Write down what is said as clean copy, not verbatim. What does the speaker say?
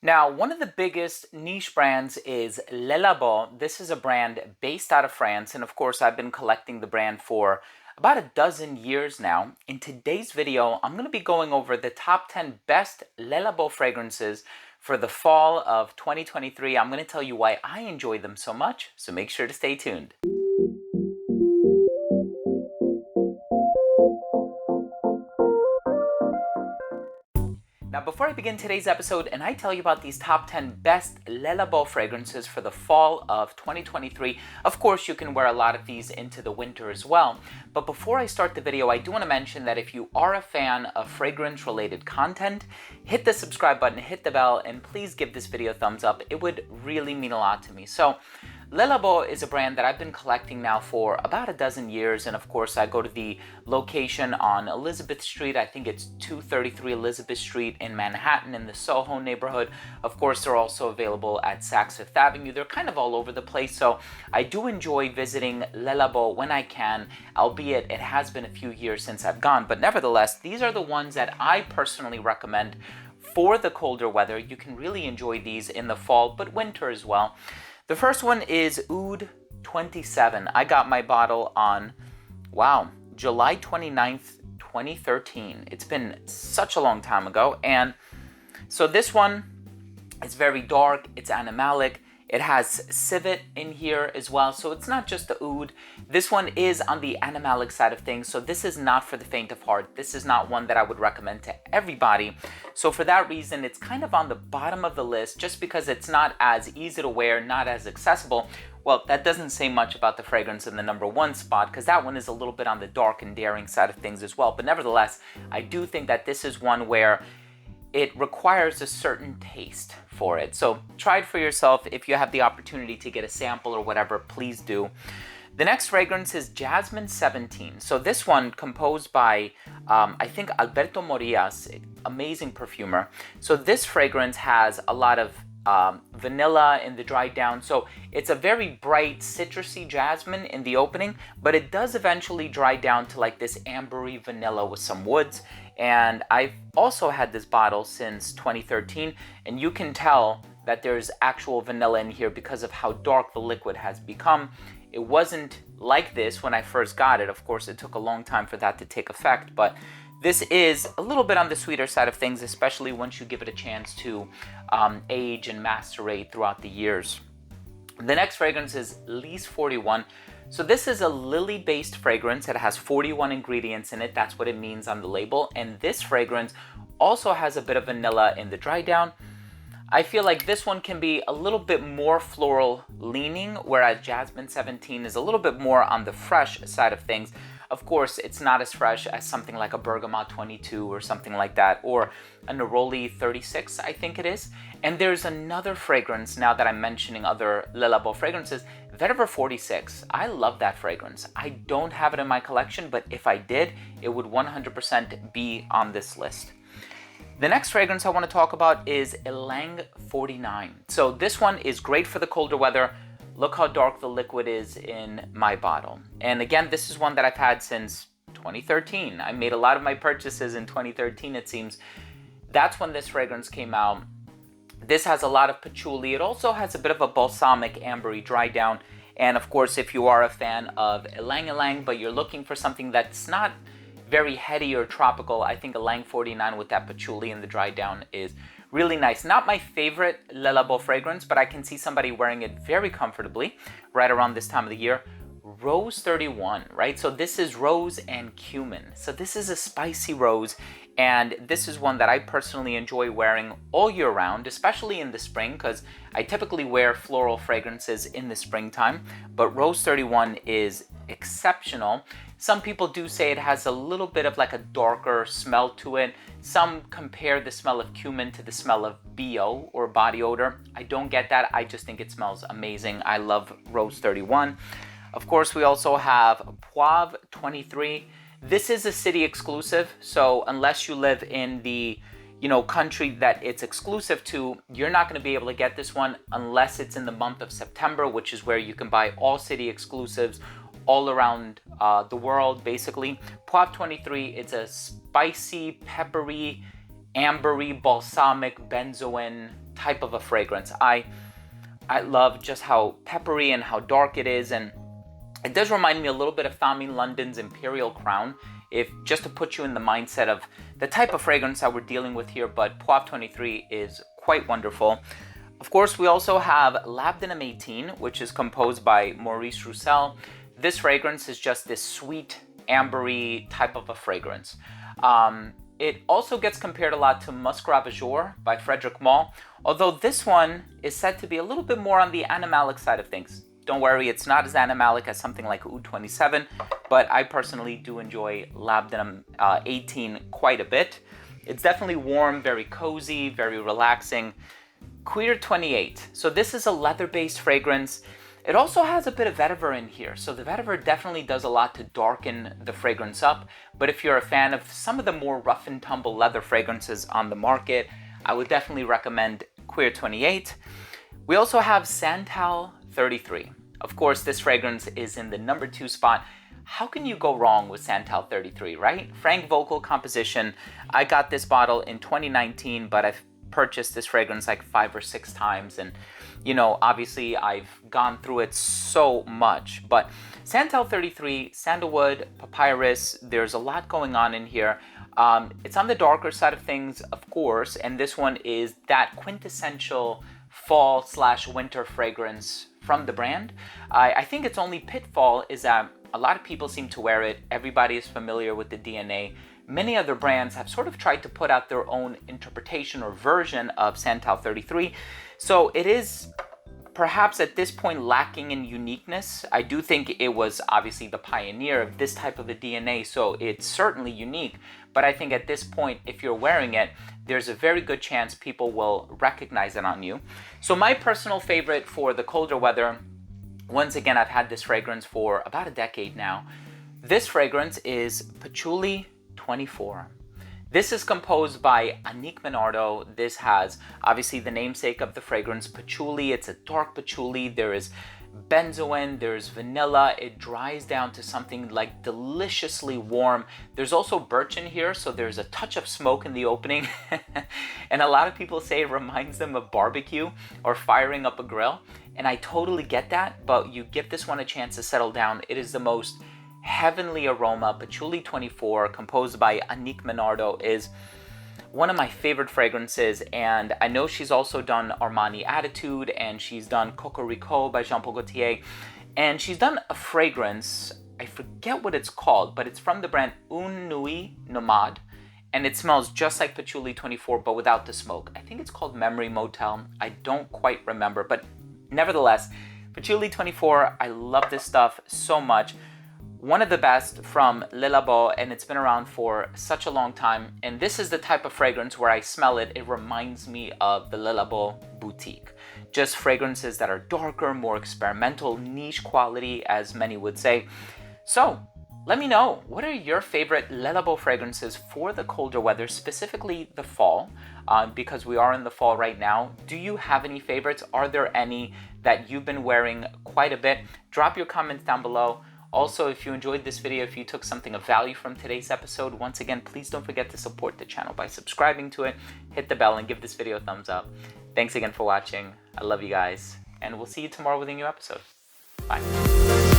Now, one of the biggest niche brands is LABO. This is a brand based out of France, and of course, I've been collecting the brand for about a dozen years now. In today's video, I'm going to be going over the top 10 best LABO fragrances for the fall of 2023. I'm going to tell you why I enjoy them so much, so make sure to stay tuned. Now, before I begin today's episode and I tell you about these top 10 best LABO fragrances for the fall of 2023, of course, you can wear a lot of these into the winter as well. But before I start the video, I do want to mention that if you are a fan of fragrance-related content, hit the subscribe button, hit the bell, and please give this video a thumbs up. It would really mean a lot to me. So, LABO is a brand that I've been collecting now for about a dozen years, and of course I go to the location on Elizabeth Street. I think it's 233 Elizabeth Street in Manhattan in the Soho neighborhood. Of course, they're also available at Saks Fifth Avenue. They're kind of all over the place, so I do enjoy visiting LABO when I can, albeit it has been a few years since I've gone. But nevertheless, these are the ones that I personally recommend for the colder weather. You can really enjoy these in the fall, but winter as well. The first one is Oud 27. I got my bottle on, July 29th, 2013. It's been such a long time ago. And so this one is very dark. It's animalic. It has civet in here as well. So it's not just the oud. This one is on the animalic side of things. So this is not for the faint of heart. This is not one that I would recommend to everybody. So for that reason, it's kind of on the bottom of the list just because it's not as easy to wear, not as accessible. Well, that doesn't say much about the fragrance in the number one spot because that one is a little bit on the dark and daring side of things as well. But nevertheless, I do think that this is one where it requires a certain taste for it. So try it for yourself. If you have the opportunity to get a sample or whatever, please do. The next fragrance is Jasmine 17. So this one composed by, I think, Alberto Morillas, amazing perfumer. So this fragrance has a lot of vanilla in the dry down. So it's a very bright citrusy jasmine in the opening, but it does eventually dry down to like this ambery vanilla with some woods. And I've also had this bottle since 2013, and you can tell that there's actual vanilla in here because of how dark the liquid has become. It wasn't like this when I first got it. Of course, it took a long time for that to take effect, but this is a little bit on the sweeter side of things, especially once you give it a chance to age and macerate throughout the years. The next fragrance is Lys 41. So this is a lily-based fragrance. It has 41 ingredients in it. That's what it means on the label. And this fragrance also has a bit of vanilla in the dry down. I feel like this one can be a little bit more floral leaning, whereas Jasmine 17 is a little bit more on the fresh side of things. Of course, it's not as fresh as something like a Bergamot 22 or something like that, or a Neroli 36, I think it is. And there's another fragrance, now that I'm mentioning other LABO fragrances, Vetiver 46. I love that fragrance. I don't have it in my collection, but if I did, it would 100% be on this list. The next fragrance I want to talk about is Ylang 49. So this one is great for the colder weather. Look how dark the liquid is in my bottle. And again, this is one that I've had since 2013. I made a lot of my purchases in 2013, it seems. That's when this fragrance came out. This has a lot of patchouli. It also has a bit of a balsamic, ambery dry down. And of course, if you are a fan of Ylang Ylang, but you're looking for something that's not very heady or tropical, I think Ylang 49 with that patchouli and the dry down is really nice. Not my favorite LABO fragrance, but I can see somebody wearing it very comfortably right around this time of the year. Rose 31, right? So this is rose and cumin. So this is a spicy rose, and this is one that I personally enjoy wearing all year round, especially in the spring, because I typically wear floral fragrances in the springtime, but Rose 31 is exceptional. Some people do say it has a little bit of like a darker smell to it. Some compare the smell of cumin to the smell of BO or body odor. I don't get that. I just think it smells amazing. I love Rose 31. Of course, we also have Poivre 23. This is a city exclusive, so unless you live in the country that it's exclusive to, you're not going to be able to get this one unless it's in the month of September, which is where you can buy all city exclusives all around the world, basically. Poivre 23, it's a spicy, peppery, ambery, balsamic, benzoin type of a fragrance. I love just how peppery and how dark it is, and it does remind me a little bit of Thami London's Imperial Crown, if just to put you in the mindset of the type of fragrance that we're dealing with here. But Poivre 23 is quite wonderful. Of course, we also have Labdanum 18, which is composed by Maurice Roussel. This fragrance is just this sweet, ambery type of a fragrance. It also gets compared a lot to Musc Ravageur by Frederic Malle, although this one is said to be a little bit more on the animalic side of things. Don't worry, it's not as animalic as something like Oud 27, but I personally do enjoy Labdanum 18 quite a bit. It's definitely warm, very cozy, very relaxing. Cuir 28. So this is a leather-based fragrance. It also has a bit of vetiver in here. So the vetiver definitely does a lot to darken the fragrance up. But if you're a fan of some of the more rough and tumble leather fragrances on the market, I would definitely recommend Cuir 28. We also have Santal 33. Of course, this fragrance is in the number 2 spot. How can you go wrong with Santal 33, right? Frank Vocal composition. I got this bottle in 2019, but I've purchased this fragrance like 5 or 6 times, and you know, obviously I've gone through it so much. But Santal 33, sandalwood, papyrus, there's a lot going on in here. It's on the darker side of things, of course, and this one is that quintessential fall/winter fragrance from the brand. I think its only pitfall is that a lot of people seem to wear it. Everybody is familiar with the DNA. Many other brands have sort of tried to put out their own interpretation or version of Santal 33. So it is perhaps at this point lacking in uniqueness. I do think it was obviously the pioneer of this type of a DNA, so it's certainly unique. But I think at this point, if you're wearing it, there's a very good chance people will recognize it on you. So my personal favorite for the colder weather, once again, I've had this fragrance for about a decade now. This fragrance is Patchouli 24. This is composed by Annick Menardo. This has obviously the namesake of the fragrance, patchouli. It's a dark patchouli. There is benzoin, there's vanilla. It dries down to something like deliciously warm. There's also birch in here, so there's a touch of smoke in the opening. And a lot of people say it reminds them of barbecue or firing up a grill. And I totally get that, but you give this one a chance to settle down. It is the most heavenly aroma. Patchouli 24, composed by Annick Menardo, is one of my favorite fragrances, and I know she's also done Armani Attitude, and she's done Cocorico by Jean Paul Gaultier, and she's done a fragrance, I forget what it's called, but it's from the brand Une Nuit Nomade, and it smells just like Patchouli 24 but without the smoke. I think it's called Memory Motel. I don't quite remember, but nevertheless, Patchouli 24, I love this stuff so much. One of the best from LABO, and it's been around for such a long time. And this is the type of fragrance where I smell it, it reminds me of the LABO boutique. Just fragrances that are darker, more experimental, niche quality, as many would say. So let me know, what are your favorite LABO fragrances for the colder weather, specifically the fall, because we are in the fall right now. Do you have any favorites? Are there any that you've been wearing quite a bit? Drop your comments down below. Also, if you enjoyed this video, if you took something of value from today's episode, once again, please don't forget to support the channel by subscribing to it, hit the bell, and give this video a thumbs up. Thanks again for watching. I love you guys, and we'll see you tomorrow with a new episode. Bye.